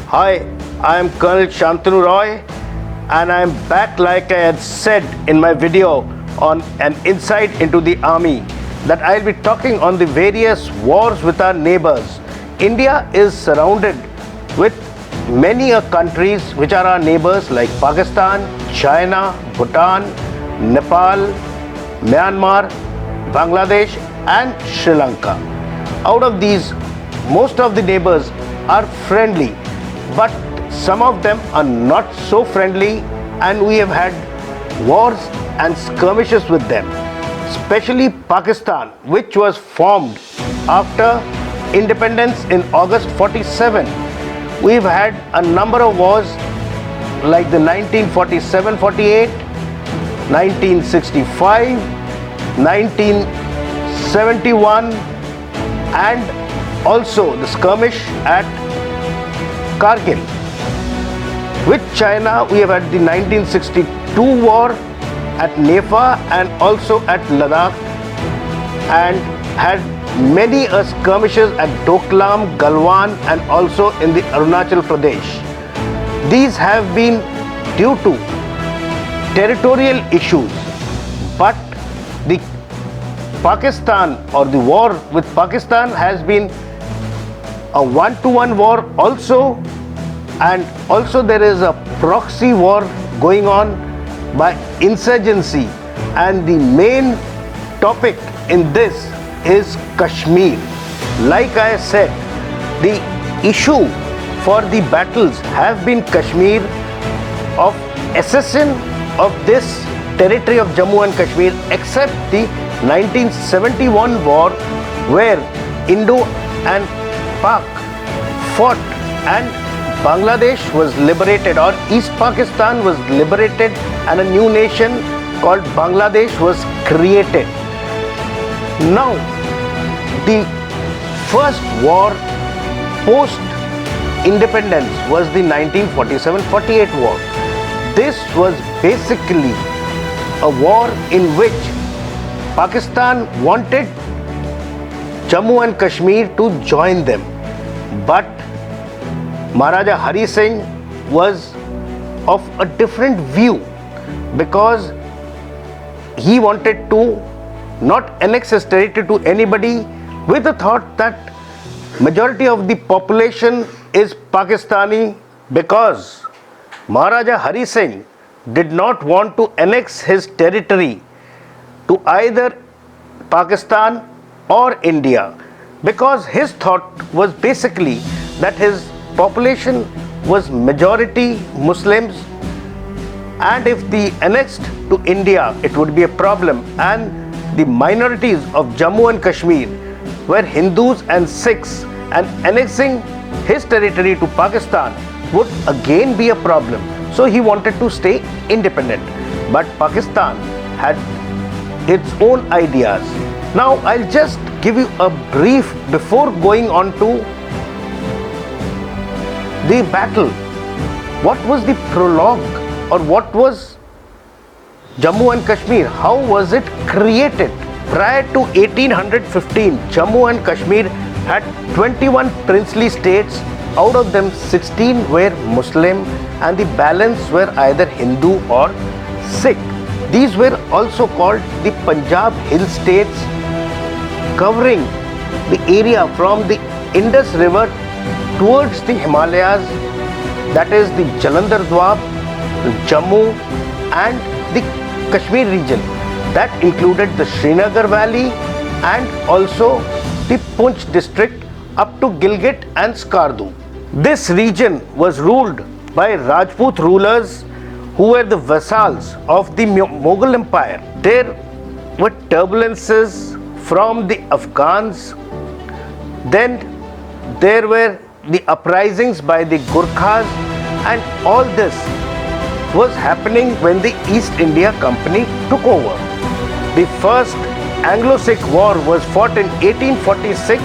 Hi, I am Colonel Shantanu Roy and I am back like I had said in my video on an insight into the army that I'll be talking on the various wars with our neighbors. India is surrounded with many countries which are our neighbors like Pakistan, China, Bhutan, Nepal, Myanmar, Bangladesh and Sri Lanka. Out of these, most of the neighbors are friendly, but some of them are not so friendly, and we have had wars and skirmishes with them. Especially Pakistan, which was formed after independence in August 47. We've had a number of wars like the 1947-48, 1965, 1971 and also the skirmish at Kargil. With China, we have had the 1962 war at Nefa and also at Ladakh, and had many skirmishes at Doklam, Galwan and also in the Arunachal Pradesh. These have been due to territorial issues, but the Pakistan or the war with Pakistan has been a one-to-one war also, and also there is a proxy war going on by insurgency, and the main topic in this is Kashmir. Like I said, the issue for the battles have been Kashmir, of accession of this territory of Jammu and Kashmir, except the 1971 war where Indo and Pak fought and Bangladesh was liberated, or East Pakistan was liberated, and a new nation called Bangladesh was created. Now, the first war post independence was the 1947-48 war. This was basically a war in which Pakistan wanted Jammu and Kashmir to join them, but Maharaja Hari Singh was of a different view, because he wanted to not annex his territory to anybody, with the thought that majority of the population is Pakistani, because Maharaja Hari Singh did not want to annex his territory to either Pakistan or India, because his thought was basically that his population was majority Muslims, and if the annexed to India it would be a problem, and the minorities of Jammu and Kashmir were Hindus and Sikhs, and annexing his territory to Pakistan would again be a problem. So he wanted to stay independent, but Pakistan had its own ideas. Now I'll just give you a brief before going on to the battle. What was the prologue, or what was Jammu and Kashmir? How was it created? Prior to 1815, Jammu and Kashmir had 21 princely states. Out of them, 16 were Muslim and the balance were either Hindu or Sikh. These were also called the Punjab Hill States, covering the area from the Indus River towards the Himalayas, that is the Jalandhar Doab, the Jammu and the Kashmir region. That included the Srinagar Valley and also the Poonch district up to Gilgit and Skardu. This region was ruled by Rajput rulers who were the vassals of the Mughal Empire. There were turbulences from the Afghans. Then there were the uprisings by the Gurkhas, and all this was happening when the East India Company took over. The first Anglo-Sikh War was fought in 1846,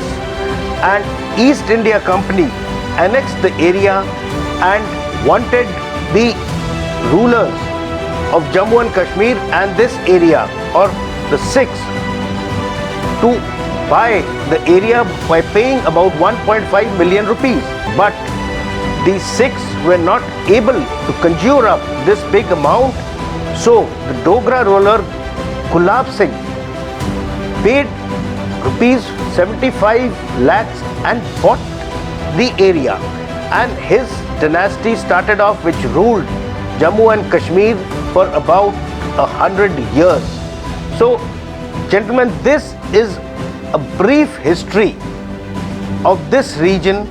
and East India Company annexed the area and wanted the rulers of Jammu and Kashmir and this area, or the Sikhs, to buy the area by paying about 1.5 million rupees. But The Sikhs were not able to conjure up this big amount, so the Dogra ruler Gulab Singh paid rupees 75 lakhs and bought the area, and his dynasty started off, which ruled Jammu and Kashmir for about 100 years. So, gentlemen, this is a brief history of this region.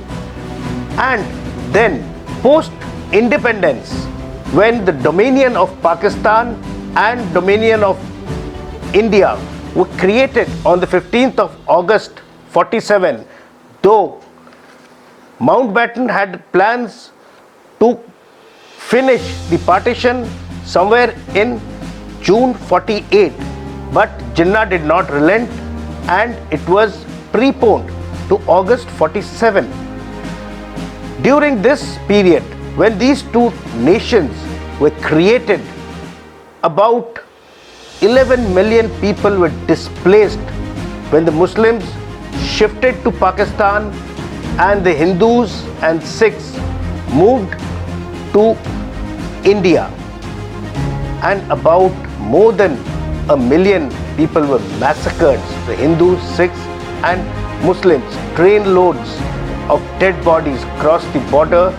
And then post-independence, when the dominion of Pakistan and dominion of India were created on the 15th of August 47, though Mountbatten had plans to finish the partition somewhere in June 48, but Jinnah did not relent, and it was preponed to August 47. During this period, when these two nations were created, about 11 million people were displaced when the Muslims shifted to Pakistan and the Hindus and Sikhs moved to India, and about more than 1 million people were massacred. The Hindus, Sikhs and Muslims, train loads of dead bodies crossed the border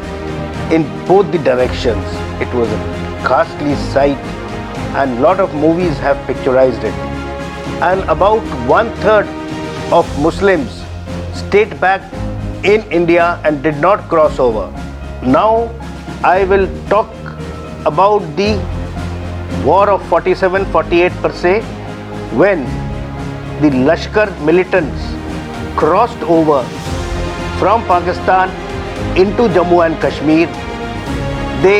in both the directions. It was a ghastly sight, and a lot of movies have picturized it. And about 1/3 of Muslims stayed back in India and did not cross over. Now I will talk about the war of 47-48 per se, when the Lashkar militants crossed over from Pakistan into Jammu and Kashmir. They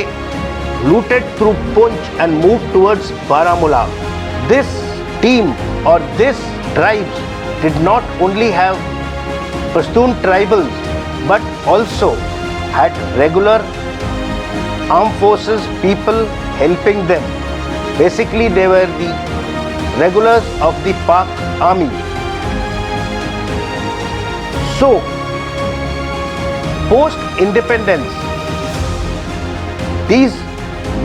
looted through Poonch and moved towards Baramulla. This team or this tribes did not only have Pashtun tribals, but also had regular armed forces people helping them. Basically, they were the regulars of the Pak army. So, post-independence, these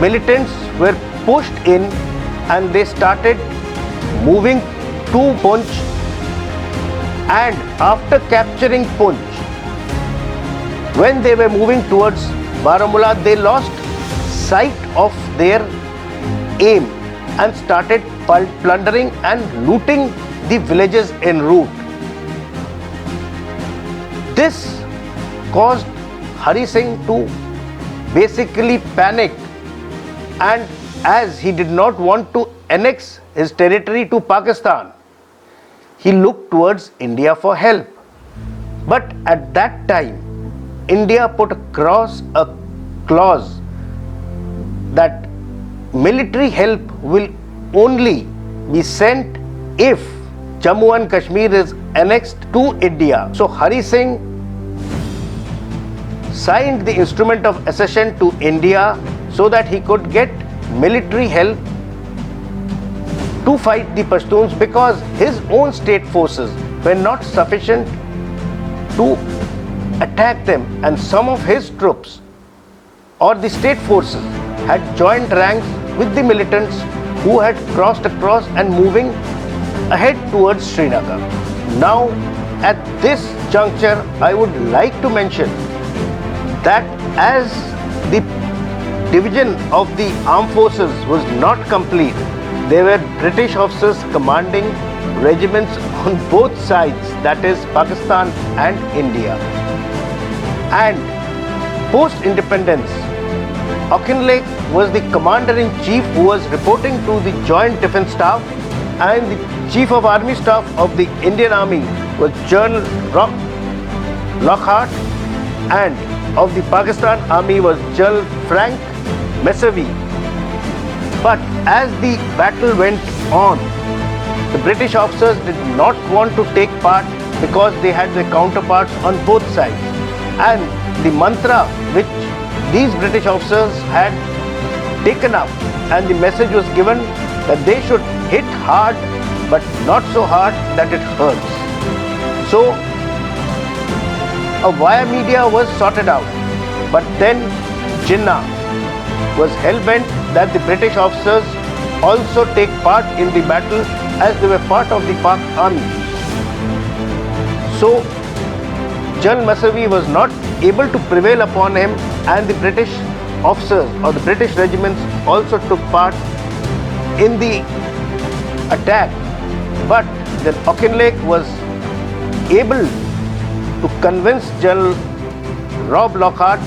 militants were pushed in and they started moving to Poonch, and after capturing Poonch, when they were moving towards Baramulla, they lost sight of their aim and started plundering and looting the villages en route. This caused Hari Singh to basically panic, and as he did not want to annex his territory to Pakistan, he looked towards India for help. But at that time, India put across a clause that military help will only be sent if Jammu and Kashmir is annexed to India. So Hari Singh signed the instrument of accession to India so that he could get military help to fight the Pashtuns, because his own state forces were not sufficient to attack them, and some of his troops or the state forces had joined ranks with the militants who had crossed across and moving ahead towards Srinagar. Now, at this juncture, I would like to mention that as the division of the armed forces was not complete, there were British officers commanding regiments on both sides, that is Pakistan and India. And post-independence, Auchinleck was the commander-in-chief who was reporting to the Joint Defence Staff, and the Chief of Army Staff of the Indian Army was General Lockhart, and of the Pakistan Army was General Frank Messavi. But as the battle went on, the British officers did not want to take part because they had their counterparts on both sides. And the mantra which these British officers had taken up, and the message was given that they should hit hard but not so hard that it hurts. So a wire media was sorted out, But then Jinnah was hell-bent that the British officers also take part in the battle as they were part of the Pak army. So General Masavi was not able to prevail upon him, and the British officers or the British regiments also took part in the attack. But then Auchinleck was able to convince General Rob Lockhart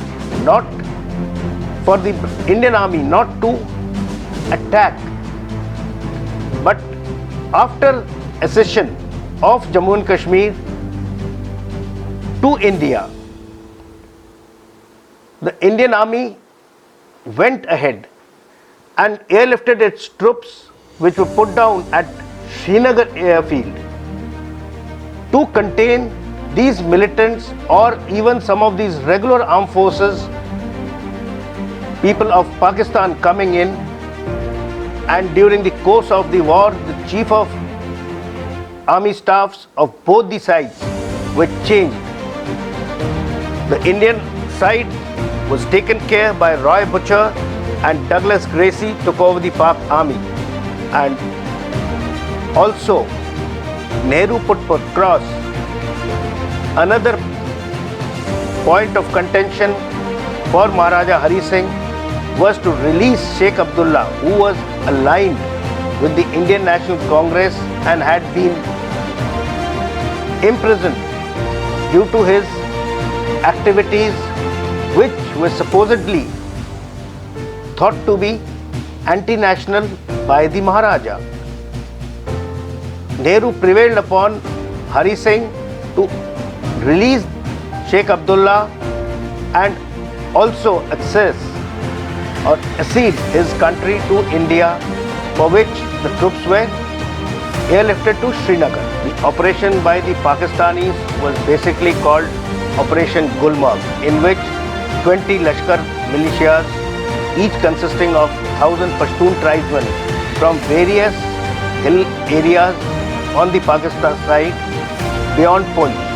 not for the Indian army not to attack. But after accession of Jammu and Kashmir to India, the Indian army went ahead and airlifted its troops, which were put down at Srinagar airfield, to contain these militants or even some of these regular armed forces, people of Pakistan coming in. And during the course of the war, the chief of army staffs of both the sides were changed. The Indian side was taken care by Roy Butcher, and Douglas Gracie took over the Pak army. And also Nehru put across another point of contention for Maharaja Hari Singh was to release Sheikh Abdullah, who was aligned with the Indian National Congress and had been imprisoned due to his activities, which were supposedly thought to be anti-national by the Maharaja. Nehru prevailed upon Hari Singh to release Sheikh Abdullah and also access or accede his country to India, for which the troops were airlifted to Srinagar. The operation by the Pakistanis was basically called Operation Gulmarg, in which 20 Lashkar militias, each consisting of 1,000 Pashtun tribesmen from various hill areas on the Pakistan side beyond Poonch,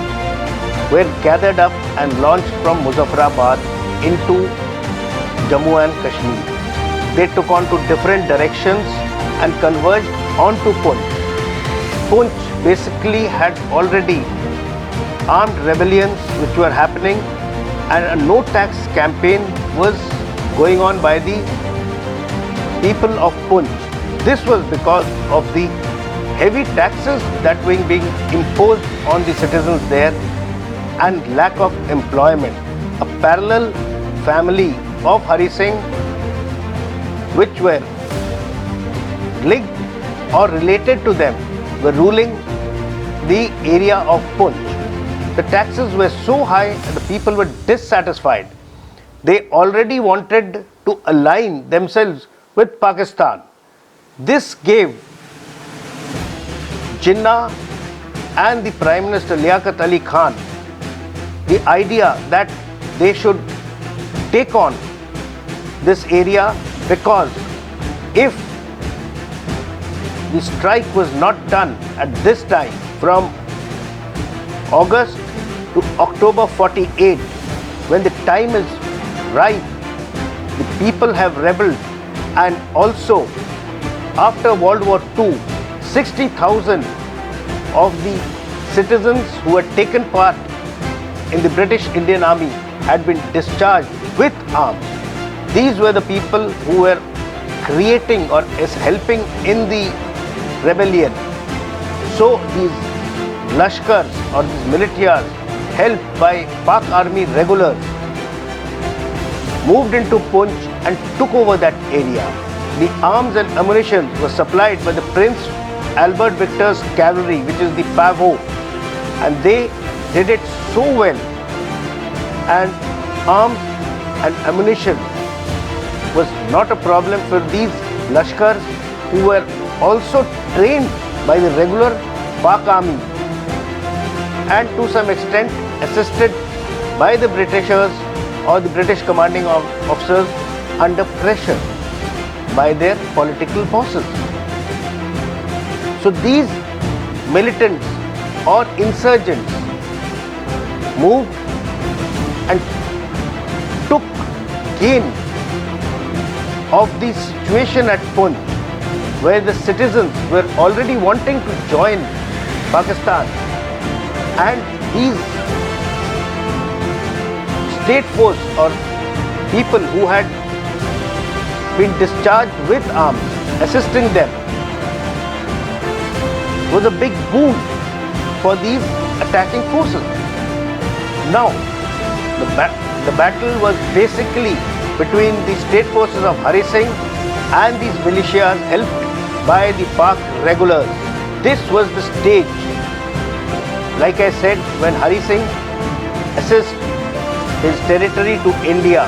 were gathered up and launched from Muzaffarabad into Jammu and Kashmir. They took on to different directions and converged onto Poonch. Poonch basically had already armed rebellions which were happening, and a no tax campaign was going on by the people of Poonch. This was because of the heavy taxes that were being imposed on the citizens there and lack of employment. A parallel family of Hari Singh, which were linked or related to them, were ruling the area of Poonch. The taxes were so high and the people were dissatisfied. They already wanted to align themselves with Pakistan. This gave Jinnah and the Prime Minister Liaquat Ali Khan the idea that they should take on this area, because if the strike was not done at this time, from August to October 48, when the time is ripe, the people have rebelled. And also after World War II, 60,000 of the citizens who had taken part in the British Indian Army had been discharged with arms. These were the people who were creating or helping in the rebellion. So these Lashkars or these militias, helped by Pak army regulars, moved into Poonch and took over that area. The arms and ammunition were supplied by the Prince Albert Victor's cavalry, which is the Pavot, and they did it so well. And arms and ammunition was not a problem for these Lashkars, who were also trained by the regular Pak army and to some extent assisted by the Britishers or the British commanding officers under pressure by their political bosses. So these militants or insurgents moved and took again of the situation at Poonch, where the citizens were already wanting to join Pakistan, and these state force or people who had been discharged with arms, assisting them, was a big boon for these attacking forces. Now, the battle was basically between the state forces of Hari Singh and these militias helped by the Pak regulars. This was the stage, like I said, when Hari Singh assessed his territory to India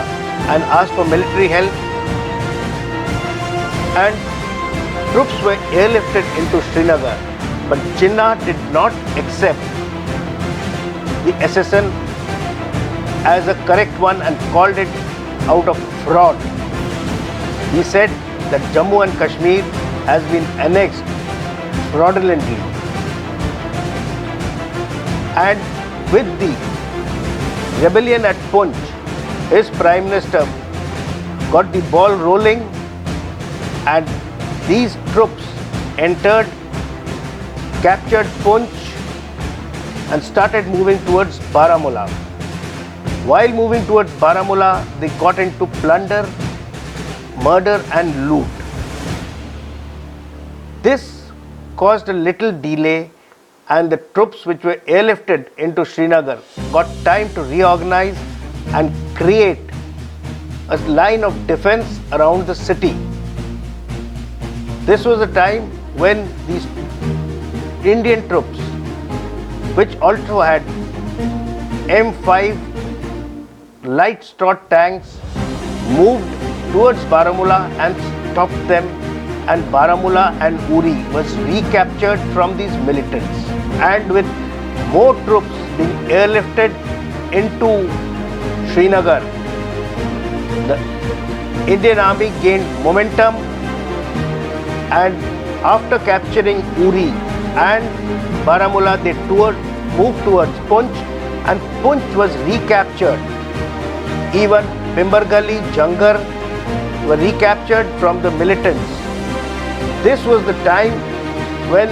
and asked for military help, and troops were airlifted into Srinagar. But Jinnah did not accept the accession as a correct one and called it out of fraud. He said that Jammu and Kashmir has been annexed fraudulently. And with the rebellion at Poonch, his Prime Minister got the ball rolling, and these troops entered, captured Poonch and started moving towards Baramulla. While moving towards Baramulla, they got into plunder, murder and loot. This caused a little delay, and the troops which were airlifted into Srinagar got time to reorganize and create a line of defense around the city. This was a time when these Indian troops, which also had M5 light strike tanks, moved towards Baramulla and stopped them, and Baramulla and Uri was recaptured from these militants. And with more troops being airlifted into Srinagar, the Indian army gained momentum, and after capturing Uri and Baramulla, they moved towards Poonch, and Poonch was recaptured. Even Pimbargali, Jangar were recaptured from the militants. This was the time when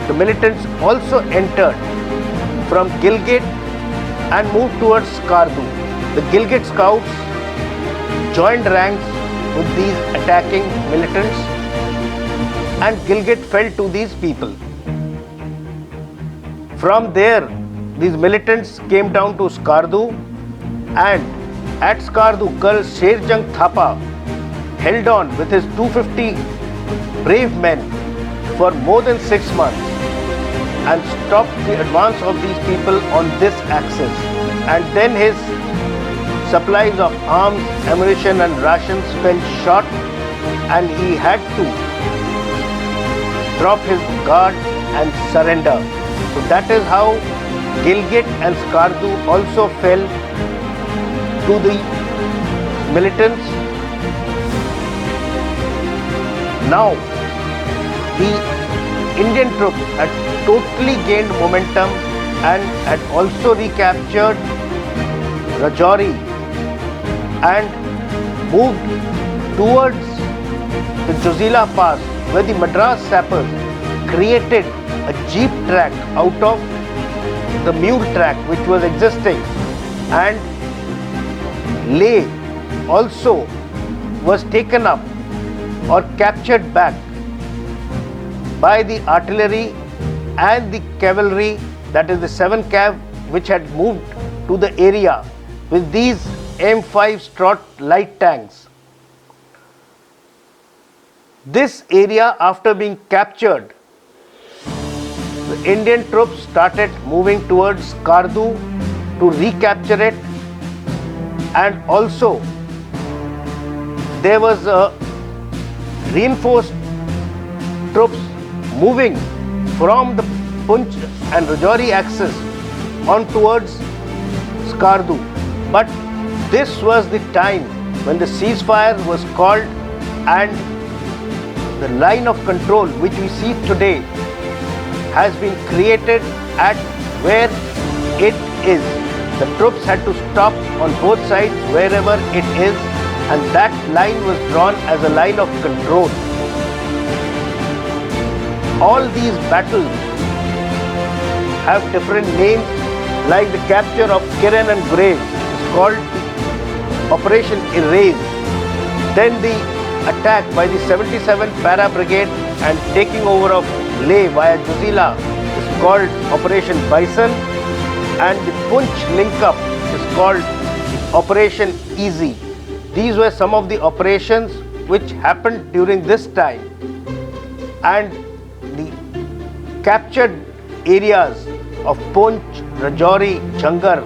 the militants also entered from Gilgit and moved towards Skardu. The Gilgit scouts joined ranks with these attacking militants, and Gilgit fell to these people. From there, these militants came down to Skardu, and at Skardu, Colonel Sherjang Thapa held on with his 250 brave men for more than 6 months and stopped the advance of these people on this axis. And then his supplies of arms, ammunition and rations fell short, and he had to drop his guard and surrender. So that is how Gilgit and Skardu also fell to the militants. Now, the Indian troops had totally gained momentum and had also recaptured Rajouri and moved towards the Jozila Pass, where the Madras sappers created a jeep track out of the mule track which was existing, and Leh also was taken up or captured back by the artillery and the cavalry, that is the 7 Cav, which had moved to the area with these M5 Strott light tanks. This area, after being captured, the Indian troops started moving towards Skardu to recapture it, and also there was a reinforced troops moving from the Poonch and Rajouri axis on towards Skardu. But this was the time when the ceasefire was called, and the line of control which we see today has been created at where it is. The troops had to stop on both sides wherever it is, and that line was drawn as a line of control. All these battles have different names, like the capture of Kiran and Gurez is called Operation Erase. Then the attack by the 77th Para Brigade and taking over of Leh via Jozila is called Operation Bison, and the Poonch link-up is called Operation Easy. These were some of the operations which happened during this time, and the captured areas of Poonch, Rajouri, Changar,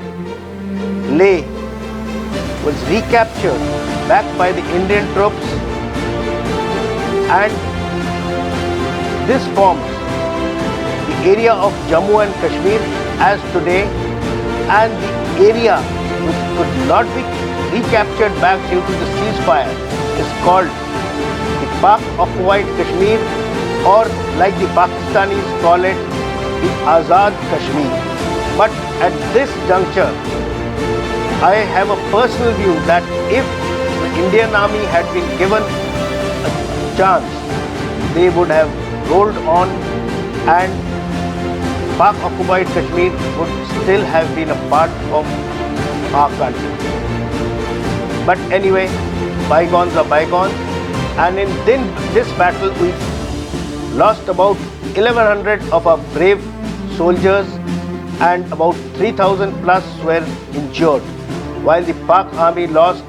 Leh was recaptured back by the Indian troops, and this forms the area of Jammu and Kashmir as today, and the area which could not be recaptured back due to the ceasefire is called the Pak-occupied Kashmir, or like the Pakistanis call it, the Azad Kashmir. But at this juncture, I have a personal view that if the Indian Army had been given a chance, they would have rolled on, and Pak-occupied Kashmir would still have been a part of our country. But anyway, bygones are bygones, and in this battle we lost about 1100 of our brave soldiers, and about 3000 plus were injured, while the Pak army lost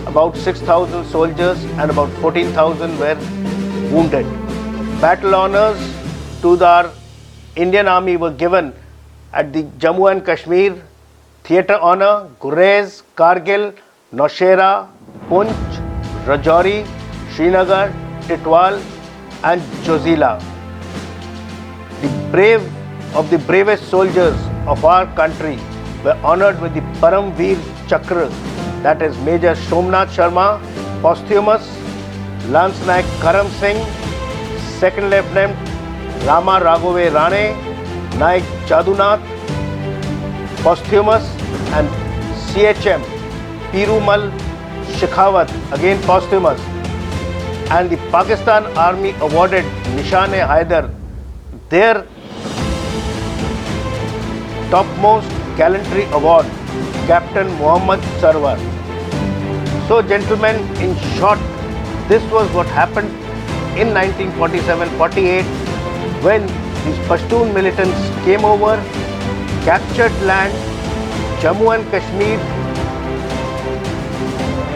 about 6000 soldiers and about 14,000 were wounded. Battle honors to our Indian Army were given at the Jammu and Kashmir Theatre Honor, Gurez, Kargil, Naushera, Poonch, Rajouri, Srinagar, Titwal and Jozila. The brave of the bravest soldiers of our country were honored with the Param Veer Chakra, that is Major Somnath Sharma, posthumous, Lance Naik Karam Singh, Second Lieutenant Rama Raghove Rane, Naik Chadunath, posthumous, and CHM Perumal Shekhawat, again posthumous, and the Pakistan Army awarded Nishan-e-Haidar their topmost gallantry award, Captain Muhammad Sarwar. So gentlemen, in short, this was what happened in 1947-48 when these Pashtun militants came over, captured land, Jammu and Kashmir,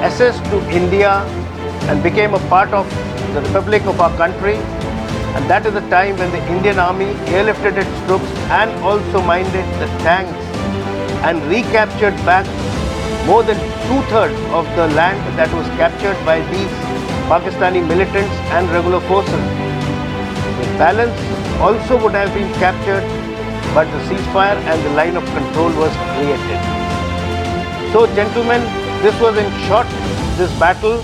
accessed to India and became a part of the Republic of our country. And that is the time when the Indian Army airlifted its troops and also minded the tanks and recaptured back more than two-thirds of the land that was captured by these Pakistani militants and regular forces. The balance also would have been captured, but the ceasefire and the line of control was created. So gentlemen, this was in short this battle.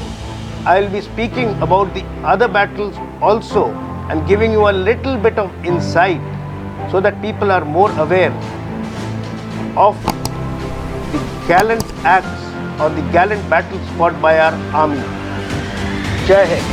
I will be speaking about the other battles also and giving you a little bit of insight so that people are more aware of the gallant acts or the gallant battles fought by our army. Jai Hind.